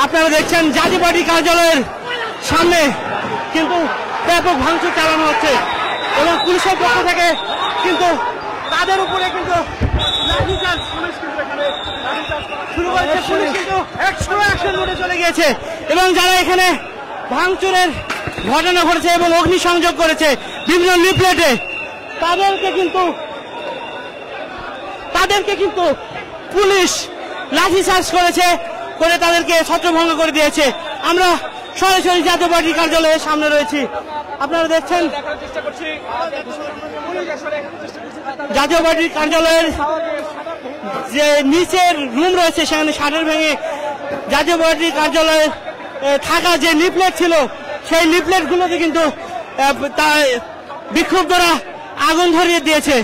আপনারা দেখছেন জাতীয় পার্টি কার্যালয়ের সামনে কিন্তু ব্যাপক ভাঙচুর চালানো হচ্ছে এবং পুলিশের পক্ষ থেকে কিন্তু তাদের উপরে কিন্তু শুরু করেছে। পুলিশ কিন্তু অ্যাকশন মোডে চলে গিয়েছে এবং যারা এখানে ভাঙচুরের ঘটনা ঘটেছে এবং অগ্নিসংযোগ করেছে বিভিন্ন লিফলেটে তাদেরকে কিন্তু পুলিশ লাঠিচার্জ করেছে, করে তাদেরকে ছত্রভঙ্গ করে দিয়েছে। আমরা সরাসরি জাতীয় পার্টি কার্যালয়ের সামনে রয়েছি, আপনারা দেখছেন জাতীয় পার্টির কার্যালয়ের যে নিচের রুম রয়েছে সেখানে শাটার ভেঙে জাতীয় পার্টির কার্যালয়ে থাকা যে লিফলেট ছিল সেই লিফলেট গুলোকে কিন্তু বিক্ষুব্ধরা আগুন ধরিয়ে দিয়েছে।